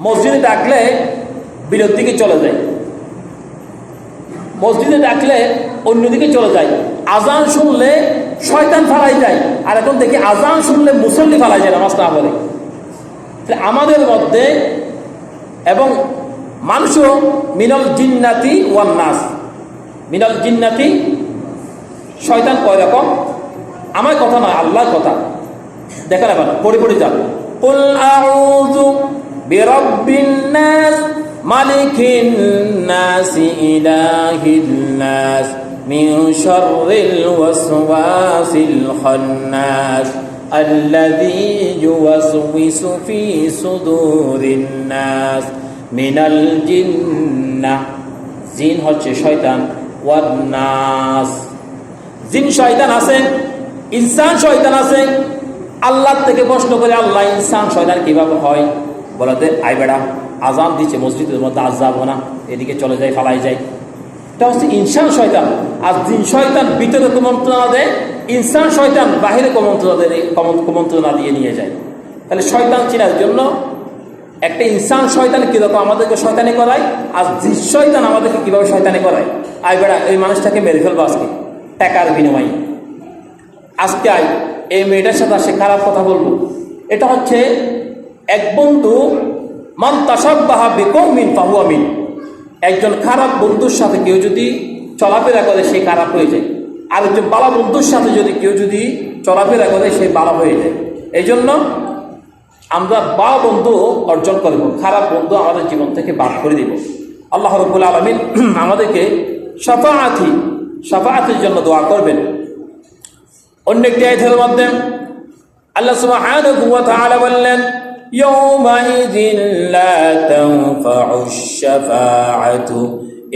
মসজিদে ডাকলে বিরোধ দিকে চলে যায়, মসজিদে ডাকলে অন্যদিকে চলে যায়। আজান শুনলে শয়তান ফালাই যায়, আর এখন দেখি আজান শুনলে মুসল্লি ফালাই যায় নামাজ না পড়ে। আমাদের মধ্যে এবং মানুষও মিনাল জিন্নাতি ওয়ান নাস, মিনাল জিন্নাতি শয়তান কয় রকম, আমার কথা নয়, আল্লাহর কথা। দেখেন এবার পড়ে যান। কুল আউযু বিরাব্বিন নাস মালিকিন নাস ইলাহিন নাস মিন শাররিল ওয়াসওয়াসিল খান্নাস আল্লাযী ইউওয়াসওয়িসু ফি সুদুরিন নাস মিনাল জিন্নাহ। জিন হচ্ছে শয়তান, ওয়ান নাস জিন শয়তান আছে, ইনসান শয়তান আছে। আল্লাহ থেকে প্রশ্ন করে, আল্লাহ ইনসান শয়তান কিভাবে হয়? বলাতে আই বেড়া আজান দিচ্ছে মসজিদের মধ্যে, আজ যাবো না, এদিকে চলে যায়, ফালাই যায়। এটা হচ্ছে ইনসান শয়তান। আর জিন শয়তান ভিতরে কুমন্ত্রণা দেয়, ইনসান শয়তান বাহিরে কুমন্ত্রণা দিয়ে নিয়ে যায়। তাহলে শয়তান চেনার জন্য একটা ইনসান শয়তান কীরকম আমাদেরকে শয়তানি করায়, আর জিন শয়তান আমাদেরকে কীভাবে শয়তানি করায়। আই বেড়া এই মানুষটাকে মেরে ফেলবো আজকে টাকার বিনিময়ে, আজকে আই এই মেয়েটার সাথে সে খারাপ কথা বলবো। এটা হচ্ছে এক বন্ধু মান তাশাব্বাহা বিকওমিন ফাহুয়া মিন। একজন খারাপ বন্ধুর সাথে কেউ যদি চলাফেরা করে সে খারাপ হয়ে যায়, আর একজন ভালো বন্ধুর সাথে যদি কেউ যদি চলাফেরা করে সে ভালো হয়ে যায়। এই জন্য আমরা ভালো বন্ধু অর্জন করব, খারাপ বন্ধু আমাদের জীবন থেকে বাদ করে দিব। আল্লাহ রাব্বুল আলামিন আমাদেরকে শাফাআতের জন্য দোয়া করবেন। অন্য একটি আয়াতের মধ্যে আল্লাহ সুবহানাহু ওয়া তাআলা বললেন, ইয়াওমাইযিন লা তানফাউশ শাফাআতু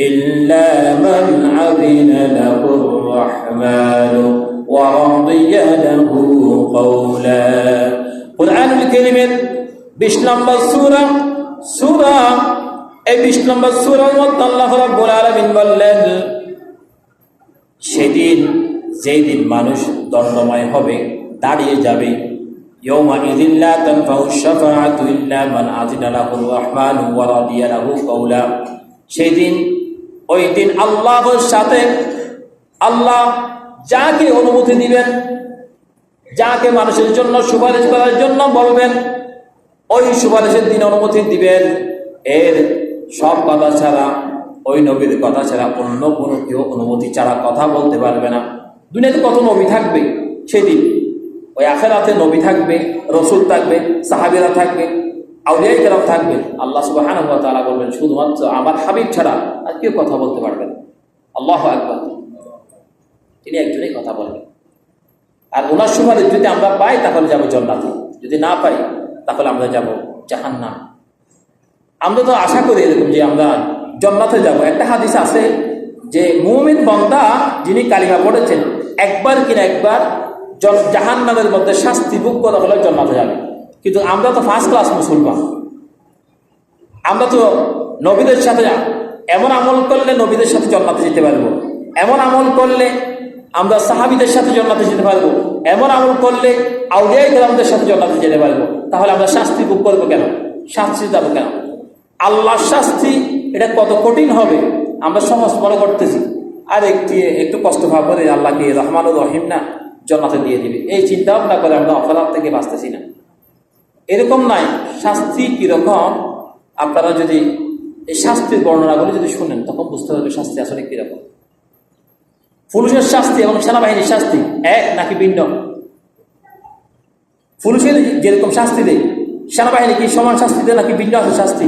ইল্লা মান আযিনা লাহুর রাহমানু ওয়া রাদিয়া লাহু কওলা। কুরআনুল কারীমের 20 নম্বর সূরা এই 20 নম্বর সূরার মধ্যে আল্লাহ রাব্বুল আলামিন বললেন, সেদিন যেই দিন মানুষ দণ্ডময় হবে, দাঁড়িয়ে যাবে, ইয়াওমাইযিন লা তানফাউশ শাফাআতু ইল্লা মান আযিনা লাহুর রাহমানু ওয়া রাদিয়া লাহু কওলা। সেই দিন, ওই দিন আল্লাহর সাথে আল্লাহ যাকে অনুমতি দিবেন, যাকে মানুষের জন্য সুপারিশ করার জন্য বলবেন, ওই সুপারিশের দিন অনুমতি দিবেন। এর সব কথা ছাড়া, ওই নবীর কথা ছাড়া অন্য কোনো কেউ অনুমতি ছাড়া কথা বলতে পারবে না। দুনিয়াতে কত নবী থাকবে সেদিন, ওই আখিরাতে নবী থাকবে, রসুল থাকবে, সাহাবীরা থাকবে, আউলিয়া কেরাম থাকবে। আল্লাহ সুবহানাহু ওয়া তাআলা বলবেন, শুধুমাত্র আমার হাবিব ছাড়া আর কেউ কথা বলতে পারবে না। আল্লাহু আকবার। তিনি একজনই কথা বলবেন। আর ওনার সুপারিশ যদি আমরা পাই তাহলে যাবো জান্নাতে, যদি না পাই তাহলে আমরা যাব জাহান্নাম। আমরা তো আশা করি এরকম যে আমরা জান্নাতে যাব। একটা হাদিস আছে যে মুমিন বান্দা যিনি কালিমা পড়েছেন একবার কিনা একবার জাহান্নামের মধ্যে শাস্তি ভোগ করা হলে জান্নাতে যাবে। কিন্তু আমরা তো ফার্স্ট ক্লাস মুসলমান, আমরা তো নবীদের সাথে এমন আমল করলে নবীদের সাথে জান্নাতে যেতে পারবো, এমন আমল করলে আমরা সাহাবীদের সাথে জান্নাতে যেতে পারবো, এমন আমল করলে আউলিয়া কেরামদের সাথে জান্নাতে যেতে পারবো। তাহলে আমরা শাস্তি ভোগ করবো কেন? শাস্তি যাবো কেন? আল্লাহর শাস্তি এটা কত কঠিন হবে আমরা সহজ মনে করতেছি, আর একটু কষ্ট ভাব করে আল্লাহকে রহমানুর রহিম না, জান্নাতে দিয়ে দিবে, এই চিন্তা ভাবনা করে আমরা অপরাধ থেকে বাঁচতেছি না। এরকম নাই। শাস্তি কিরকম, আপনারা যদি এই শাস্তির বর্ণনাগুলো যদি শুনেন তখন বুঝতে পারবে শাস্তি আসলে কিরকম। পুলিশের শাস্তি এবং সেনাবাহিনীর শাস্তি এক নাকি ভিন্ন? পুলিশের যেরকম শাস্তি দেয় সেনাবাহিনী কি সমান শাস্তি দেয় নাকি ভিন্ন আছে শাস্তি?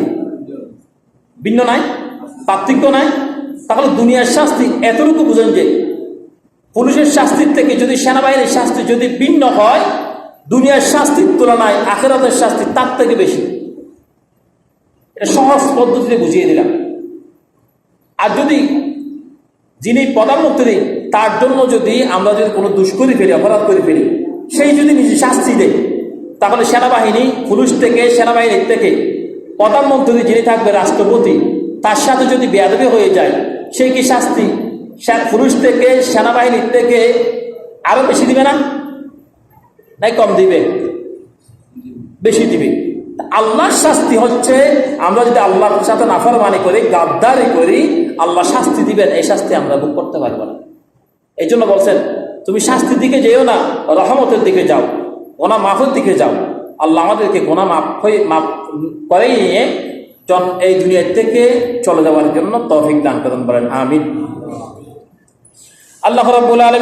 ভিন্ন নাই, পার্থক্য নাই। তাহলে দুনিয়ার শাস্তি এতটুকু বুঝেন যে পুলিশের শাস্তির থেকে যদি সেনাবাহিনীর শাস্তি যদি ভিন্ন হয়, দুনিয়ার শাস্তির তুলনায় আখিরাতের শাস্তি তার থেকে বেশি। এটা সহজ পদ্ধতিতে বুঝিয়ে দিলাম। আর যদি যিনি প্রধানমন্ত্রী তার জন্য যদি আমরা যদি কোনো দোষ করে ফেলি, অপরাধ করে ফেলি, সেই যদি নিজে শাস্তি দেয়, তাহলে সেনাবাহিনী পুলিশ থেকে সেনাবাহিনীর থেকে প্রধানমন্ত্রী যিনি থাকবে রাষ্ট্রপতি তার সাথে যদি বেয়াদবি হয়ে যায়, সেই কি শাস্তি পুলিশ থেকে সেনাবাহিনীর থেকে আরো বেশি দিবে না, নাই কম দিবে? বেশি দিবে। আল্লাহর শাস্তি হচ্ছে আমরা যদি আল্লাহর সাথে নাফরমানি করি, গাদ্দারি করি, আল্লাহ শাস্তি দিবেন, এই শাস্তি আমরা ভোগ করতে পারবো না। এই জন্য বলছেন তুমি শাস্তির দিকে যেও না, রহমতের দিকে যাও, গোনা মাফের দিকে যাও। আল্লাহ আমাদেরকে গোনা মাফ করে নিয়ে এই দুনিয়ার থেকে চলে যাওয়ার জন্য তৌফিক দান করেন, বলেন আমিন। আল্লাহ রাব্বুল আলামিন